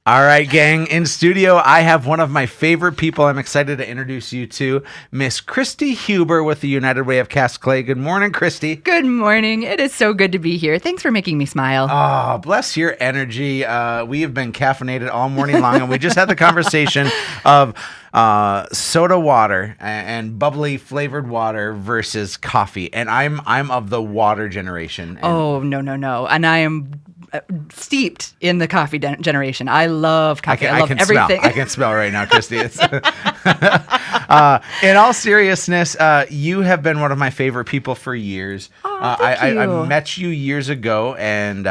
All right, gang. In studio, I have one of my favorite people I'm excited to introduce you to, Miss Kristi Huber with the United Way of Cast Clay. Good morning, Kristi. Good morning. It is so good to be here. Thanks for making me smile. Oh, bless your energy. We have been caffeinated all morning long, and we just had the conversation of soda water and bubbly flavored water versus coffee. And I'm of the water generation. Oh, no. And I am steeped in the coffee generation. I love coffee. I love everything. I can smell right now, Kristi. In all seriousness, you have been one of my favorite people for years. Oh, thank you. I met you years ago, and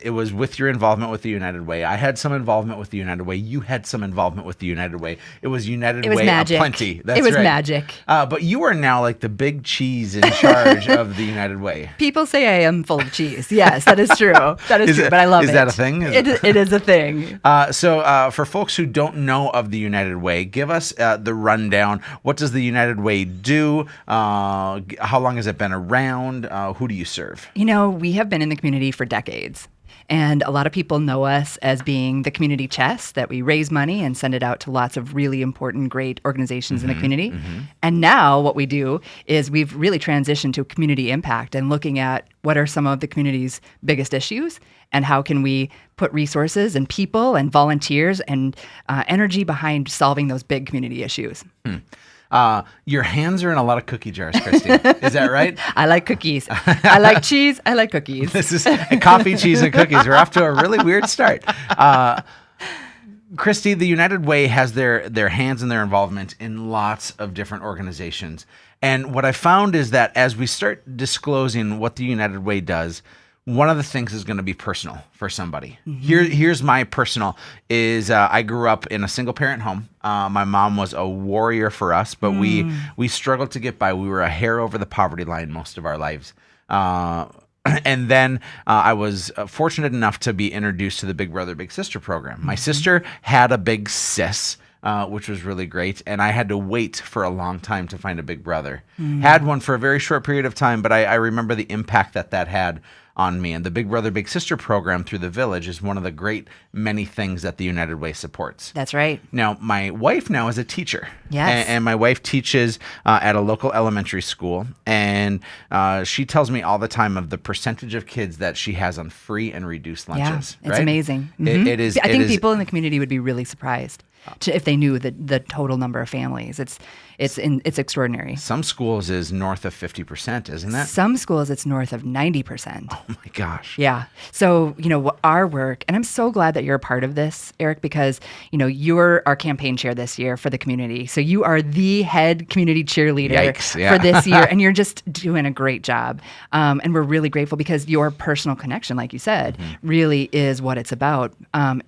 it was with your involvement with the United Way. I had some involvement with the United Way. You had some involvement with the United Way. It was United Way magic. Aplenty. That's it was right. magic. But you are now like the big cheese in charge of the United Way. People say I am full of cheese. Yes, that is true. That is true, but I love it. Is that a thing? It is a thing. So for folks who don't know of the United Way, give us the rundown. What does the United Way do? How long has it been around? Who do you serve? You know, we have been in the community for decades. And a lot of people know us as being the community chest, that we raise money and send it out to lots of really important, great organizations in the community. Mm-hmm. And now what we do is we've really transitioned to community impact and looking at what are some of the community's biggest issues and how can we put resources and people and volunteers and energy behind solving those big community issues. Your hands are in a lot of cookie jars, Kristi. Is that right? I like cookies. I like cheese. I like cookies. This is coffee, cheese, and cookies. We're off to a really weird start. Kristi, the United Way has their hands and their involvement in lots of different organizations. And what I found is that as we start disclosing what the United Way does, one of the things is going to be personal for somebody. Mm-hmm. Here's my personal is I grew up in a single parent home. My mom was a warrior for us, but we struggled to get by. We were a hair over the poverty line most of our lives. And then I was fortunate enough to be introduced to the Big Brother, Big Sister program. My sister had a big sis, which was really great. And I had to wait for a long time to find a big brother. Had one for a very short period of time, but I remember the impact that had on me. And the Big Brother, Big Sister program through the village is one of the great many things that the United Way supports. That's right. Now, my wife now is a teacher. Yes. And my wife teaches at a local elementary school. And she tells me all the time of the percentage of kids that she has on free and reduced lunches. Yeah, it's right? amazing. Mm-hmm. It is. I think people in the community would be really surprised if they knew the total number of families. It's extraordinary. Some schools is north of 50%, isn't that? Some schools it's north of 90%. Oh my gosh. Yeah. So, our work, and I'm so glad that you're a part of this, Eric, because, you're our campaign chair this year for the community. So you are the head community cheerleader for this year, and you're just doing a great job. And we're really grateful because your personal connection, like you said, really is what it's about.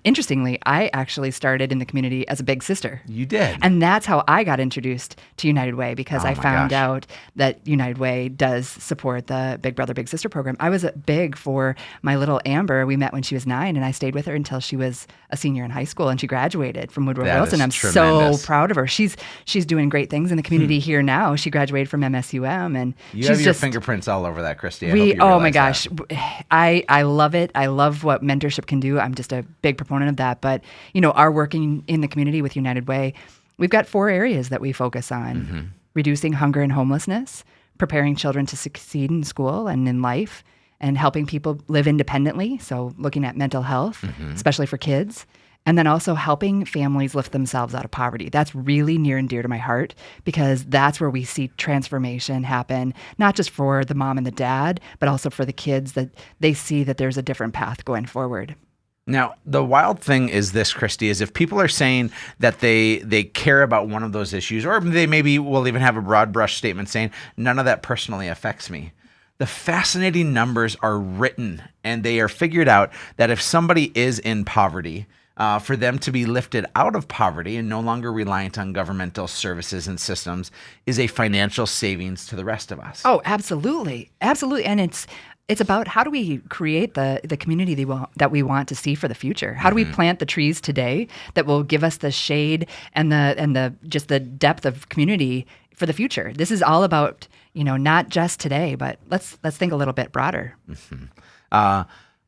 Interestingly, I actually started in the community as a big sister. You did. And that's how I got introduced to United Way, because I found out that United Way does support the Big Brother, Big Sister program. I was big for my little Amber. We met when she was 9, and I stayed with her until she was a senior in high school, and she graduated from Woodrow Wilson. I'm so proud of her. She's doing great things in the community here now. She graduated from MSUM, and you have your fingerprints all over that, Kristi. My gosh, I love it. I love what mentorship can do. I'm just a big proponent of that. But our working in the community with United Way, we've got 4 areas that we focus on: reducing hunger and homelessness, preparing children to succeed in school and in life, and helping people live independently. So looking at mental health, especially for kids, and then also helping families lift themselves out of poverty. That's really near and dear to my heart, because that's where we see transformation happen, not just for the mom and the dad, but also for the kids, that they see that there's a different path going forward. Now, the wild thing is this, Kristi, is if people are saying that they care about one of those issues, or they maybe will even have a broad brush statement saying, none of that personally affects me. The fascinating numbers are written, and they are figured out that if somebody is in poverty, for them to be lifted out of poverty and no longer reliant on governmental services and systems is a financial savings to the rest of us. Oh, absolutely. Absolutely. And it's about how do we create the community that we want to see for the future? How do we plant the trees today that will give us the shade and the just the depth of community for the future? This is all about, not just today, but let's think a little bit broader.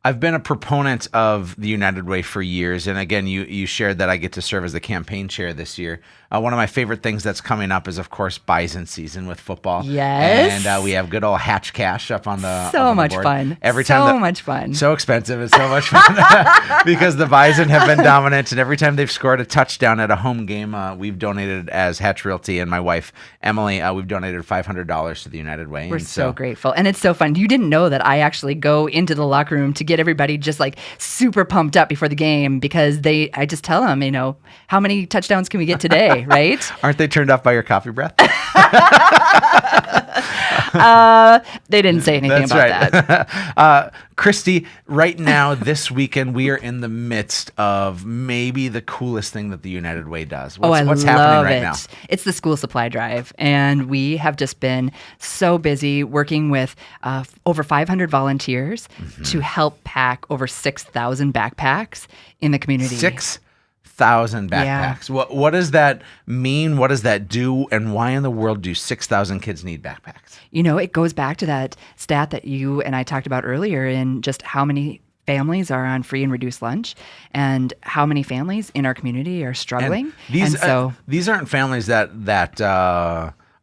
I've been a proponent of the United Way for years. And again, you shared that I get to serve as the campaign chair this year. One of my favorite things that's coming up is, of course, bison season with football. Yes. And we have good old Hatch Cash up on the So up on the much board. fun. Every time So much fun. So expensive. It's so much fun because the bison have been dominant. And every time they've scored a touchdown at a home game, we've donated as Hatch Realty and my wife, Emily, we've donated $500 to the United Way. We're so grateful. And it's so fun. You didn't know that I actually go into the locker room to get everybody just like super pumped up before the game because I just tell them, how many touchdowns can we get today, right? Aren't they turned off by your coffee breath? They didn't say anything about that. Kristi, right now, this weekend, we are in the midst of maybe the coolest thing that the United Way does. What's happening right now? It's the school supply drive. And we have just been so busy working with over 500 volunteers to help pack over 6,000 backpacks in the community. 6,000 backpacks. Yeah. What does that mean? What does that do? And why in the world do 6,000 kids need backpacks? It goes back to that stat that you and I talked about earlier in just how many families are on free and reduced lunch and how many families in our community are struggling. And these aren't families that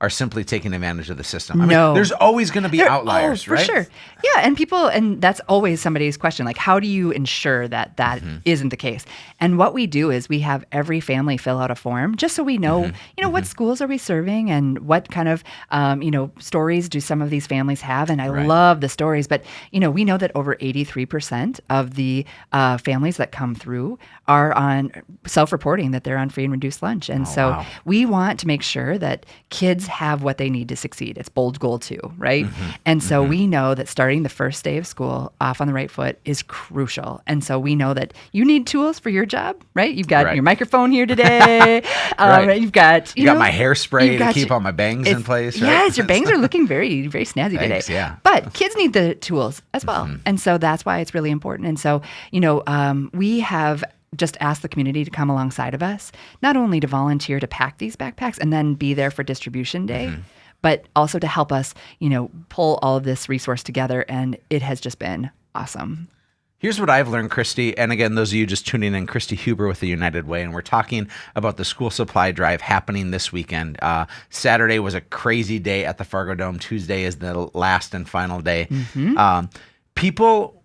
are simply taking advantage of the system. I No. mean, there's always going to be outliers, for right? Sure. Yeah, and that's always somebody's question. Like, how do you ensure that isn't the case? And what we do is we have every family fill out a form just so we know, what schools are we serving and what kind of, stories do some of these families have. And I love the stories, but, we know that over 83% of the families that come through are on self-reporting that they're on free and reduced lunch. And we want to make sure that kids have what they need to succeed. It's bold goal 2, right? And so we know that starting the first day of school off on the right foot is crucial. And so we know that you need tools for your job, right? You've got your microphone here today. You've got my hairspray to keep all my bangs in place, right? Yes, your bangs are looking very, very snazzy today. Yeah. But kids need the tools as well. And so that's why it's really important. And so, we have just ask the community to come alongside of us, not only to volunteer to pack these backpacks and then be there for distribution day, but also to help us, pull all of this resource together. And it has just been awesome. Here's what I've learned, Kristi. And again, those of you just tuning in, Kristi Huber with the United Way. And we're talking about the school supply drive happening this weekend. Saturday was a crazy day at the Fargo Dome. Tuesday is the last and final day. People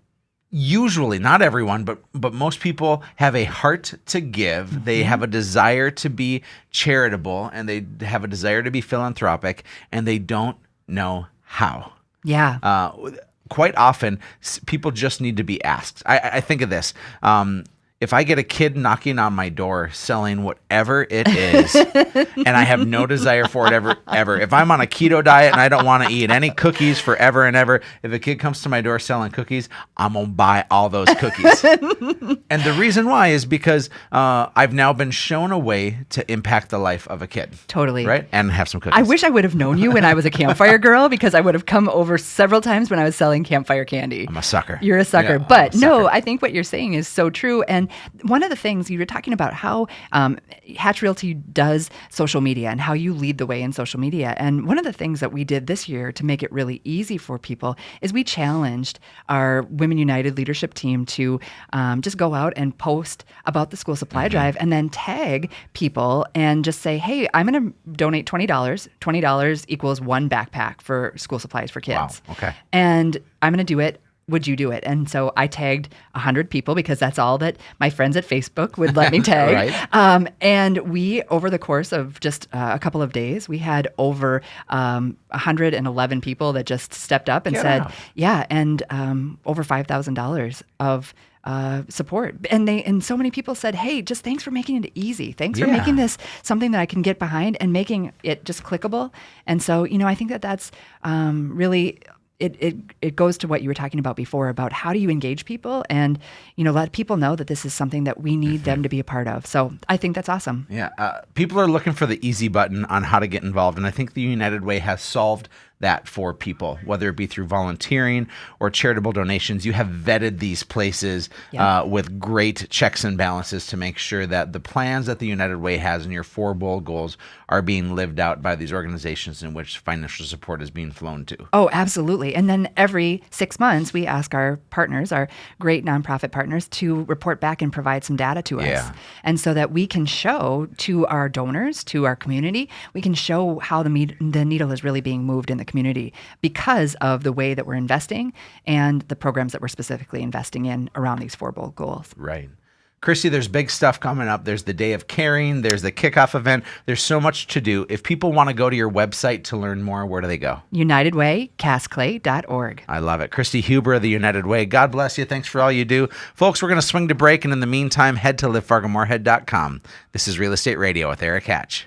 usually, not everyone, but most people have a heart to give. They have a desire to be charitable, and they have a desire to be philanthropic, and they don't know how. Yeah. Quite often, people just need to be asked. I think of this. If I get a kid knocking on my door selling whatever it is, and I have no desire for it ever, if I'm on a keto diet and I don't want to eat any cookies forever and ever, if a kid comes to my door selling cookies, I'm going to buy all those cookies. And the reason why is because I've now been shown a way to impact the life of a kid. Totally. Right? And have some cookies. I wish I would have known you when I was a campfire girl because I would have come over several times when I was selling campfire candy. I'm a sucker. You're a sucker. Yeah, but no, I think what you're saying is so true. And one of the things you were talking about how Hatch Realty does social media and how you lead the way in social media. And one of the things that we did this year to make it really easy for people is we challenged our Women United leadership team to just go out and post about the school supply drive and then tag people and just say, hey, I'm going to donate $20. $20 equals one backpack for school supplies for kids. Wow. Okay. And I'm going to do it. Would you do it? And so I tagged 100 people because that's all that my friends at Facebook would let me tag. And we, over the course of just a couple of days, we had over 111 people that just stepped up and said, yeah, and over $5,000 of support. And so many people said, hey, just thanks for making it easy. Thanks for making this something that I can get behind and making it just clickable. And so, I think that that's really... It goes to what you were talking about before about how do you engage people and, let people know that this is something that we need them to be a part of. So I think that's awesome. Yeah. People are looking for the easy button on how to get involved. And I think the United Way has solved that for people, whether it be through volunteering or charitable donations. You have vetted these places with great checks and balances to make sure that the plans that the United Way has and your 4 bold goals are being lived out by these organizations in which financial support is being flown to. Oh, absolutely. And then every 6 months, we ask our partners, our great nonprofit partners, to report back and provide some data to us. Yeah. And so that we can show to our donors, to our community, we can show how the needle is really being moved in the community because of the way that we're investing and the programs that we're specifically investing in around these 4 bold goals. Right. Kristi, there's big stuff coming up. There's the Day of Caring. There's the kickoff event. There's so much to do. If people want to go to your website to learn more, where do they go? UnitedWayCastclay.org. I love it. Kristi Huber of the United Way. God bless you. Thanks for all you do. Folks, we're going to swing to break. And in the meantime, head to livefargomoorhead.com. This is Real Estate Radio with Erik Hatch.